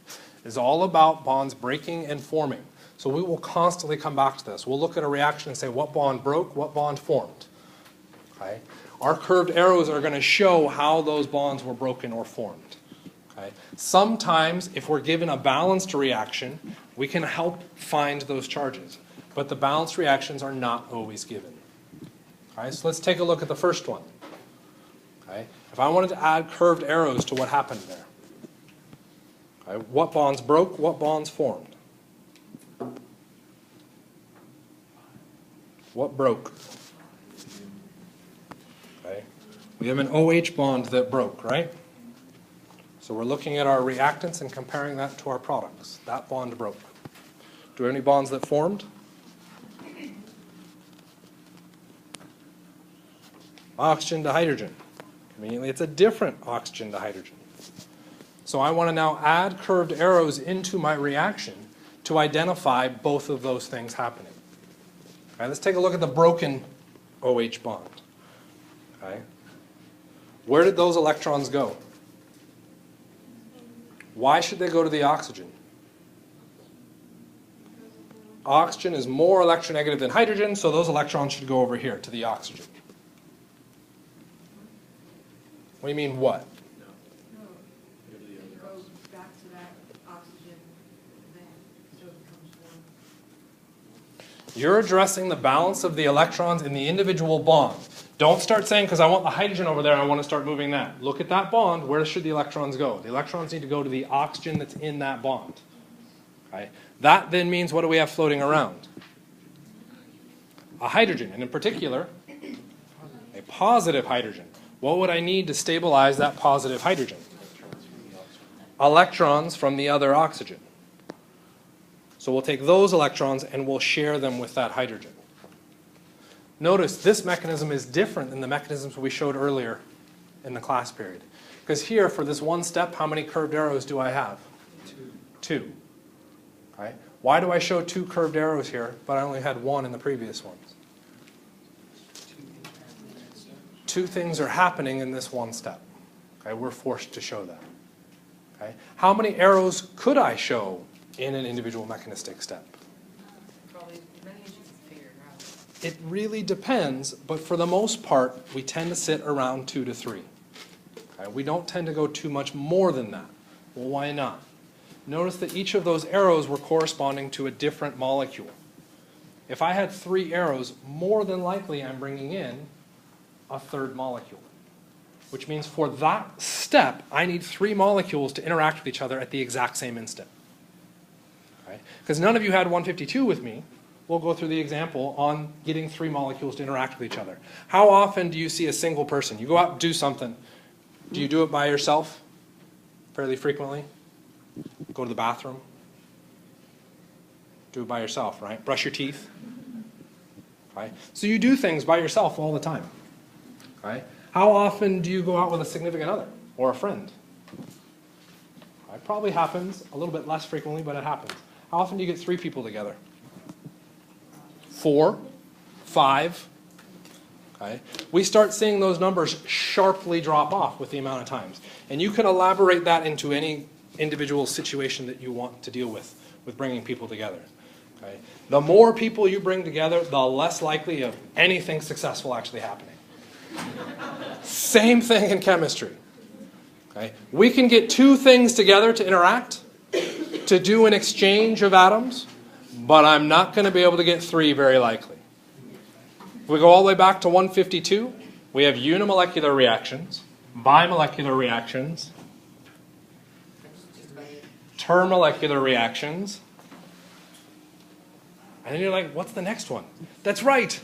is all about bonds breaking and forming. So we will constantly come back to this. We'll look at a reaction and say what bond broke, what bond formed. Okay? Our curved arrows are going to show how those bonds were broken or formed. Okay? Sometimes, if we're given a balanced reaction, we can help find those charges. But the balanced reactions are not always given. Okay? So let's take a look at the first one. Okay? If I wanted to add curved arrows to what happened there, okay? What bonds broke, what bonds formed? What broke? Okay. We have an OH bond that broke, right? So we're looking at our reactants and comparing that to our products. That bond broke. Do we have any bonds that formed? Oxygen to hydrogen. Conveniently, it's a different oxygen to hydrogen. So I want to now add curved arrows into my reaction to identify both of those things happening. Okay, let's take a look at the broken OH bond. Okay. Where did those electrons go? Why should they go to the oxygen? Oxygen is more electronegative than hydrogen, so those electrons should go over here to the oxygen. What do you mean what? It goes back to that oxygen then, so it becomes one. You're addressing the balance of the electrons in the individual bond. Don't start saying, because I want the hydrogen over there, I want to start moving that. Look at that bond. Where should the electrons go? The electrons need to go to the oxygen that's in that bond. Okay? That then means, what do we have floating around? A hydrogen, and in particular, a positive hydrogen. What would I need to stabilize that positive hydrogen? Electrons from the other oxygen. So we'll take those electrons and we'll share them with that hydrogen. Notice this mechanism is different than the mechanisms we showed earlier in the class period. Because here, for this one step, how many curved arrows do I have? Two. Okay. Why do I show 2 curved arrows here, but I only had 1 in the previous ones? 2 things are happening in this one step. Okay. We're forced to show that. Okay. How many arrows could I show in an individual mechanistic step? Probably as many as you can figure out. It really depends, but for the most part, we tend to sit around 2 to 3. Okay? We don't tend to go too much more than that. Well, why not? Notice that each of those arrows were corresponding to a different molecule. If I had 3 arrows, more than likely I'm bringing in a third molecule. Which means for that step, I need 3 molecules to interact with each other at the exact same instant. Because none of you had 152 with me. We'll go through the example on getting 3 molecules to interact with each other. How often do you see a single person? You go out and do something. Do you do it by yourself? Fairly frequently? Go to the bathroom? Do it by yourself, right? Brush your teeth? Okay. So you do things by yourself all the time. Okay. How often do you go out with a significant other or a friend? It probably happens a little bit less frequently, but it happens. How often do you get 3 people together? 4, 5. Okay. We start seeing those numbers sharply drop off with the amount of times. And you can elaborate that into any individual situation that you want to deal with bringing people together. Okay? The more people you bring together, the less likely of anything successful actually happening. Same thing in chemistry. Okay? We can get two things together to interact, to do an exchange of atoms, but I'm not going to be able to get three very likely. If we go all the way back to 152, we have unimolecular reactions, bimolecular reactions, termolecular reactions. And then you're like, what's the next one? That's right.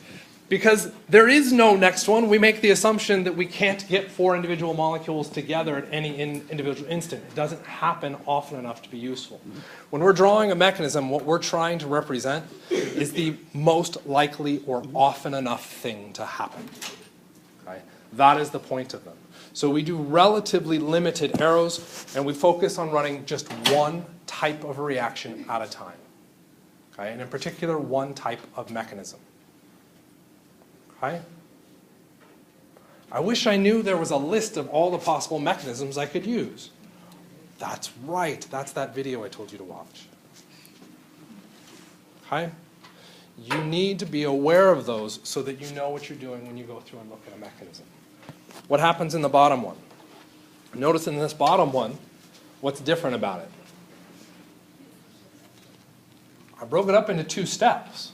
Because there is no next one, we make the assumption that we can't get four individual molecules together at any individual instant. It doesn't happen often enough to be useful. When we're drawing a mechanism, what we're trying to represent is the most likely or often enough thing to happen. Okay? That is the point of them. So we do relatively limited arrows, and we focus on running just one type of reaction at a time. Okay? And in particular, one type of mechanism. Okay? I wish I knew there was a list of all the possible mechanisms I could use. That's right. That's that video I told you to watch. Okay? You need to be aware of those so that you know what you're doing when you go through and look at a mechanism. What happens in the bottom one? Notice in this bottom one, what's different about it? I broke it up into two steps.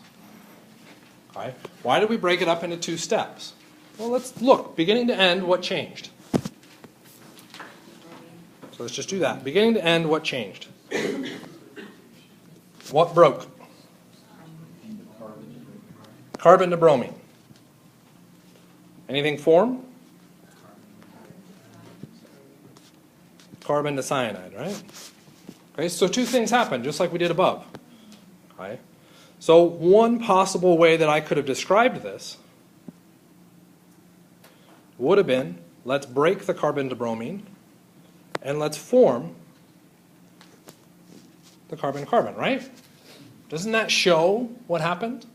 Okay. Why did we break it up into two steps? Well, let's look. Beginning to end, what changed? So let's just do that. Beginning to end, what changed? What broke? Carbon to bromine. Anything form? Carbon to cyanide, right? Okay, so two things happened, just like we did above. Okay. So one possible way that I could have described this would have been, let's break the carbon to bromine, and let's form the carbon-carbon, right? Doesn't that show what happened?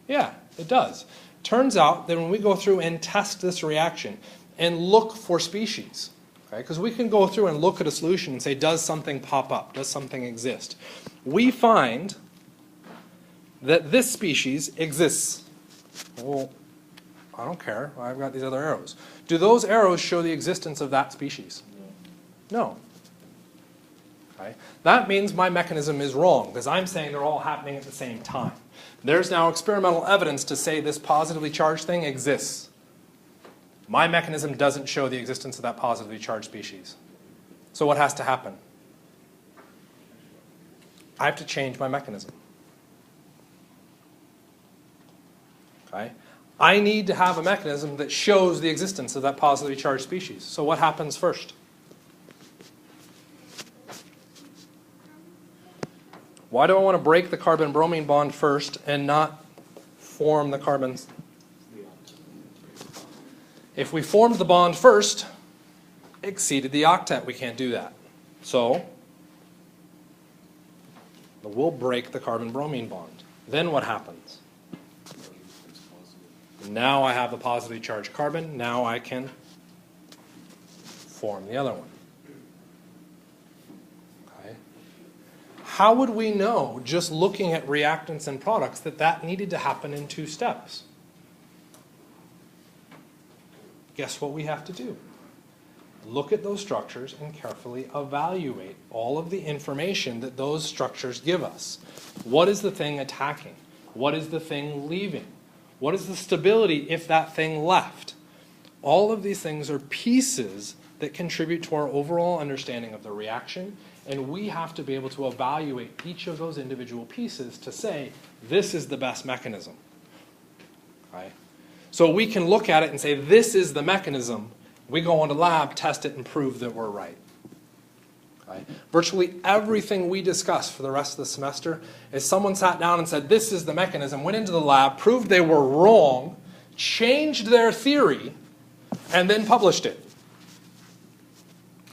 Yeah, it does. Turns out that when we go through and test this reaction and look for species, because we can go through and look at a solution and say, does something pop up? Does something exist? We find that this species exists. Well, I don't care. I've got these other arrows. Do those arrows show the existence of that species? No. Okay. That means my mechanism is wrong, because I'm saying they're all happening at the same time. There's now experimental evidence to say this positively charged thing exists. My mechanism doesn't show the existence of that positively charged species. So what has to happen? I have to change my mechanism. Okay? I need to have a mechanism that shows the existence of that positively charged species. So what happens first? Why do I want to break the carbon-bromine bond first and not form the carbons? If we formed the bond first, exceeded the octet. We can't do that. So we'll break the carbon-bromine bond. Then what happens? Now I have a positively charged carbon. Now I can form the other one. Okay. How would we know, just looking at reactants and products, that that needed to happen in two steps? Guess what we have to do? Look at those structures and carefully evaluate all of the information that those structures give us. What is the thing attacking? What is the thing leaving? What is the stability if that thing left? All of these things are pieces that contribute to our overall understanding of the reaction, and we have to be able to evaluate each of those individual pieces to say, this is the best mechanism. Okay? So we can look at it and say, this is the mechanism. We go into lab, test it, and prove that we're right. Okay? Virtually everything we discuss for the rest of the semester is someone sat down and said, this is the mechanism, went into the lab, proved they were wrong, changed their theory, and then published it.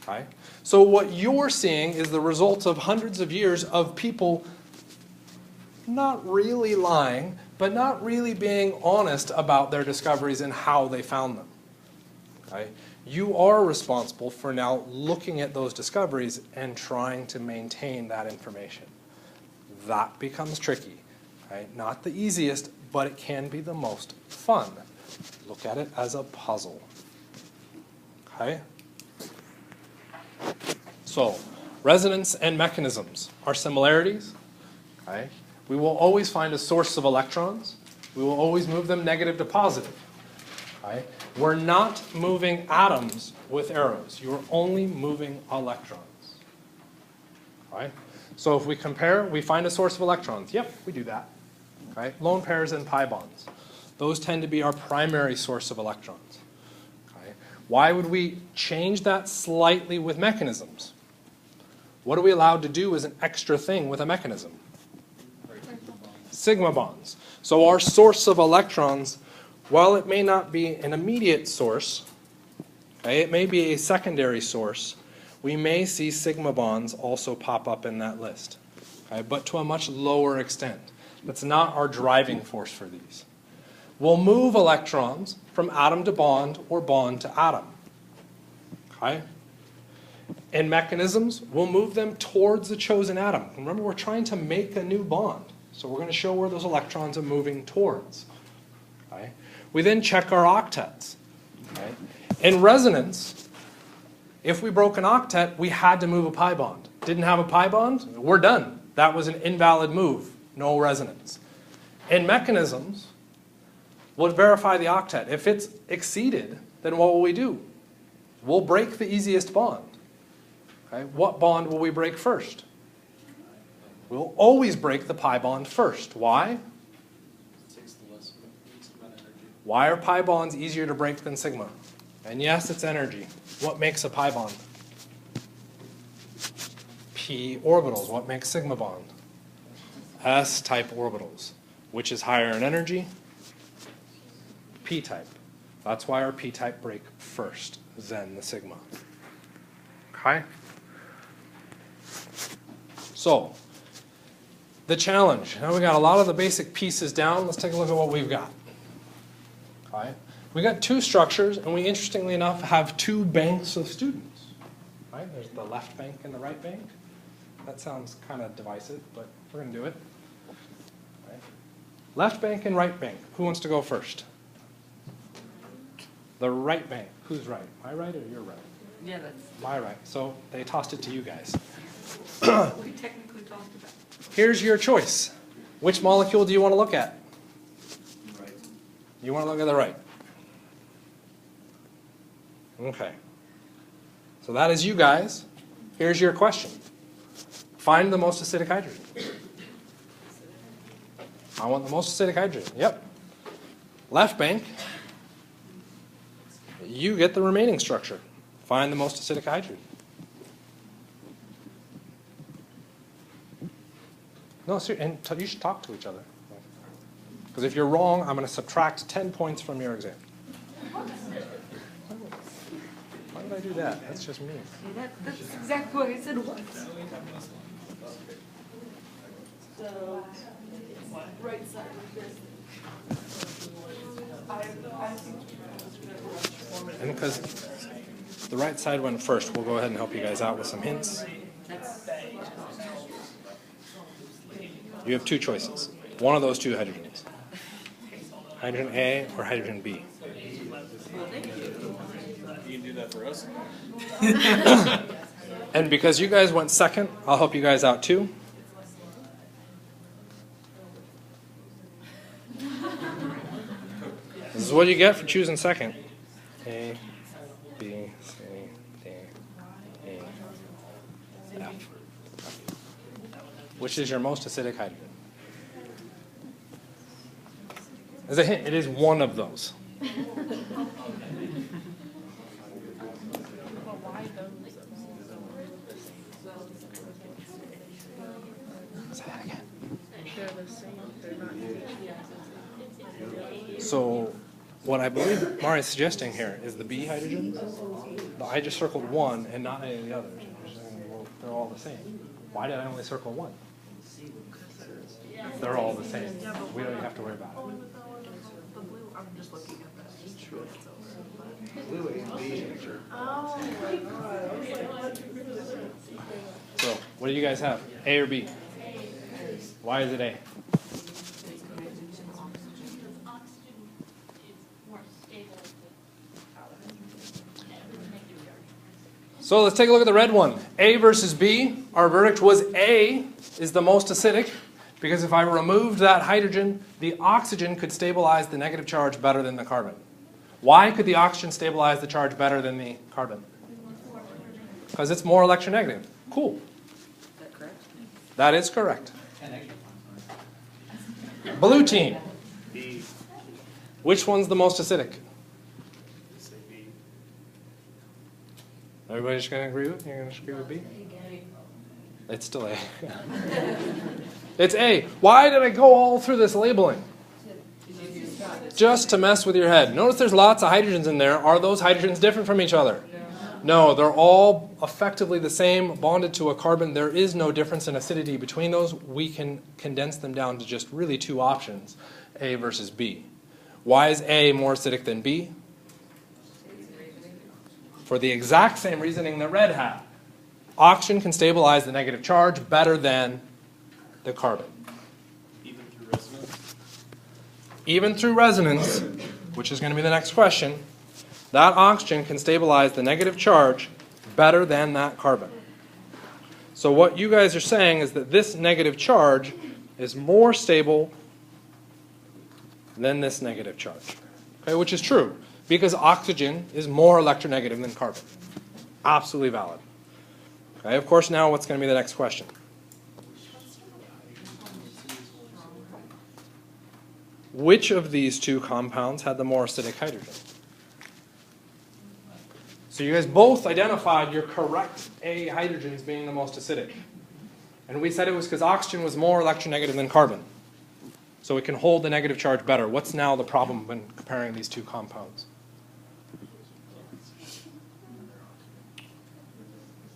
Okay? So what you're seeing is the result of hundreds of years of people not really lying, but not really being honest about their discoveries and how they found them. Okay? You are responsible for now looking at those discoveries and trying to maintain that information. That becomes tricky, right? Not the easiest, but it can be the most fun. Look at it as a puzzle. Okay? So, resonance and mechanisms are similarities. Okay? We will always find a source of electrons. We will always move them negative to positive. Okay? We're not moving atoms with arrows. You're only moving electrons. Right? So if we compare, we find a source of electrons. Yep, we do that. Okay? Lone pairs and pi bonds. Those tend to be our primary source of electrons. Okay? Why would we change that slightly with mechanisms? What are we allowed to do as an extra thing with a mechanism? Sigma bonds. So our source of electrons, while it may not be an immediate source, okay, it may be a secondary source, we may see sigma bonds also pop up in that list, okay, but to a much lower extent. That's not our driving force for these. We'll move electrons from atom to bond or bond to atom. Okay? In mechanisms, we'll move them towards the chosen atom. Remember, we're trying to make a new bond. So we're going to show where those electrons are moving towards. Okay? We then check our octets. Okay? In resonance, if we broke an octet, we had to move a pi bond. Didn't have a pi bond? We're done. That was an invalid move. No resonance. In mechanisms, we'll verify the octet. If it's exceeded, then what will we do? We'll break the easiest bond. Okay? What bond will we break first? We'll always break the pi bond first. Why? Why are pi bonds easier to break than sigma? And yes, it's energy. What makes a pi bond? P orbitals. What makes sigma bond? S-type orbitals. Which is higher in energy? P-type. That's why our P-type break first, then the sigma. Okay? So, the challenge. Now we got a lot of the basic pieces down. Let's take a look at what we've got. Okay? We got two structures, and we, interestingly enough, have two banks of students. Right? There's the left bank and the right bank. That sounds kind of divisive, but we're going to do it. Okay? Left bank and right bank. Who wants to go first? The right bank. Who's right? My right or your right? Yeah, that's, My right. So they tossed it to you guys. we technically talked about. Here's your choice. Which molecule do you want to look at? Right. You want to look at the right. Okay. So that is you guys. Here's your question. Find the most acidic hydrogen. I want the most acidic hydrogen. Yep. Left bank. You get the remaining structure. Find the most acidic hydrogen. No, seriously, and you should talk to each other. Because if you're wrong, I'm going to subtract 10 points from your exam. Why would I do that? That's just mean. That's exactly what I said once. So, right side of this. And because the right side went first, we'll go ahead and help you guys out with some hints. You have two choices. One of those two hydrogens. Hydrogen A or hydrogen B. You can do that for us. And because you guys went second, I'll help you guys out too. This is what you get for choosing second. A, B, C, D, E, F. Which is your most acidic hydrogen? As a hint, it is one of those. Say that again. So, what I believe Mari is suggesting here is the B hydrogen. I just circled one and not any of the others. Well, they're all the same. Why did I only circle one? They're all the same. We don't even have to worry about it. I'm just looking at that. Just to go it's over, but- Blue A and B. Oh, my God. So, what do you guys have? A or B? Why is it A? Oxygen is more stable with negative charge. So let's take a look at the red one. A versus B. Our verdict was A is the most acidic because if I removed that hydrogen, the oxygen could stabilize the negative charge better than the carbon. Why could the oxygen stabilize the charge better than the carbon? Because it's more electronegative. Cool. Is that correct? That is correct. Blue team. B. Which one's the most acidic? Say B. Everybody's going to agree with? You're going to agree with B? It's still A. It's A. Why did I go all through this labeling? Just to mess with your head. Notice there's lots of hydrogens in there. Are those hydrogens different from each other? No, they're all effectively the same, bonded to a carbon. There is no difference in acidity between those. We can condense them down to just really two options, A versus B. Why is A more acidic than B? For the exact same reasoning that red had. Oxygen can stabilize the negative charge better than the carbon. Even through resonance. Even through resonance, which is going to be the next question, that oxygen can stabilize the negative charge better than that carbon. So what you guys are saying is that this negative charge is more stable than this negative charge. Okay, which is true, because oxygen is more electronegative than carbon. Absolutely valid. Okay, of course, now what's going to be the next question? Which of these two compounds had the more acidic hydrogen? So you guys both identified your correct A hydrogens being the most acidic. And we said it was because oxygen was more electronegative than carbon. So it can hold the negative charge better. What's now the problem when comparing these two compounds?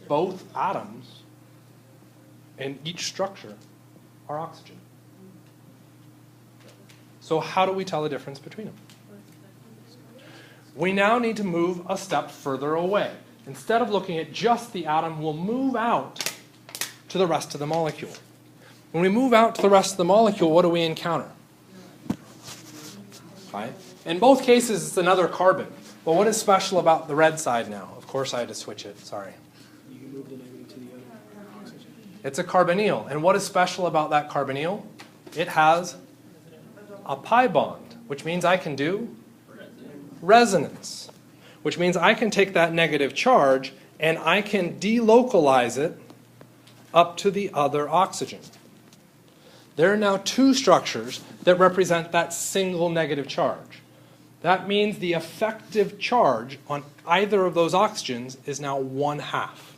Both atoms in each structure are oxygen. So how do we tell the difference between them? We now need to move a step further away. Instead of looking at just the atom, we'll move out to the rest of the molecule. When we move out to the rest of the molecule, what do we encounter? Okay. In both cases, it's another carbon. But what is special about the red side now? Of course, I had to switch it. Sorry. You can move the negative to the other oxygen. It's a carbonyl. And what is special about that carbonyl? It has a pi bond, which means I can do resonance, which means I can take that negative charge and I can delocalize it up to the other oxygen. There are now two structures that represent that single negative charge. That means the effective charge on either of those oxygens is now 1/2.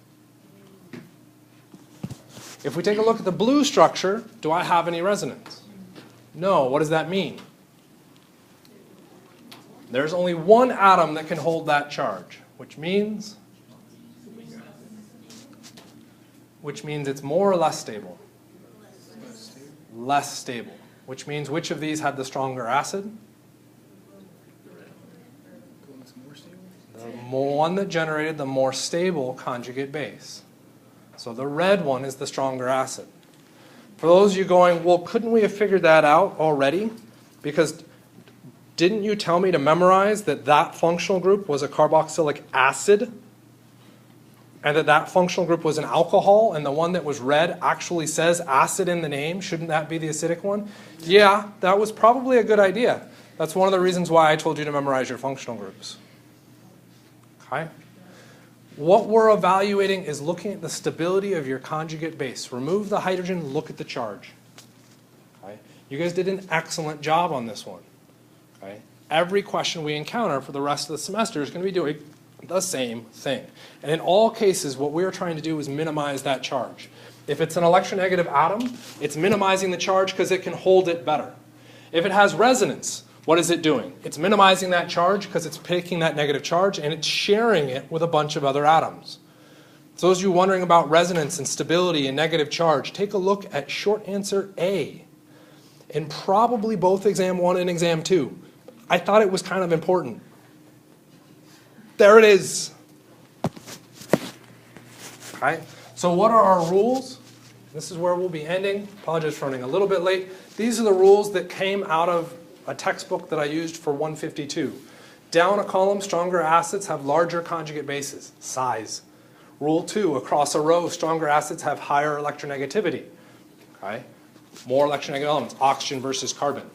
If we take a look at the blue structure, do I have any resonance? No. What does that mean? There's only one atom that can hold that charge, which means it's more or less stable? Less stable. Which means which of these had the stronger acid? The one that generated the more stable conjugate base. So the red one is the stronger acid. For those of you going, well, couldn't we have figured that out already? Because didn't you tell me to memorize that that functional group was a carboxylic acid? And that functional group was an alcohol, and the one that was red actually says acid in the name? Shouldn't that be the acidic one? Yeah, that was probably a good idea. That's one of the reasons why I told you to memorize your functional groups. Okay? What we're evaluating is looking at the stability of your conjugate base. Remove the hydrogen, look at the charge. Okay? You guys did an excellent job on this one. Okay? Every question we encounter for the rest of the semester is going to be doing the same thing. And in all cases, what we're trying to do is minimize that charge. If it's an electronegative atom, it's minimizing the charge because it can hold it better. If it has resonance, what is it doing? It's minimizing that charge because it's taking that negative charge and it's sharing it with a bunch of other atoms. So those of you wondering about resonance and stability and negative charge, take a look at short answer A. In probably both exam 1 and exam 2. I thought it was kind of important. There it is. Okay, so what are our rules? This is where we'll be ending. Apologize for running a little bit late. These are the rules that came out of a textbook that I used for 152. Down a column, stronger acids have larger conjugate bases, size. Rule 2, across a row, stronger acids have higher electronegativity. Okay? More electronegative elements, oxygen versus carbon.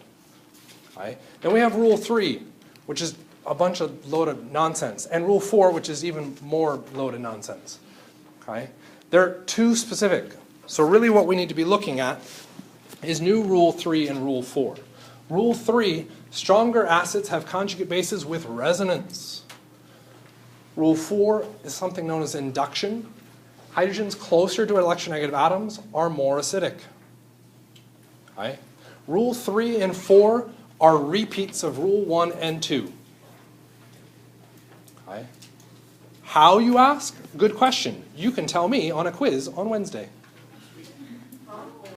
Okay? Then we have rule 3, which is a bunch of loaded nonsense, and rule 4, which is even more loaded nonsense. Okay? They're too specific. So really what we need to be looking at is new rule 3 and rule 4. Rule 3, stronger acids have conjugate bases with resonance. Rule 4 is something known as induction. Hydrogens closer to electronegative atoms are more acidic. Okay? Rule 3 and 4 are repeats of rule 1 and 2. Okay? How, you ask? Good question. You can tell me on a quiz on Wednesday.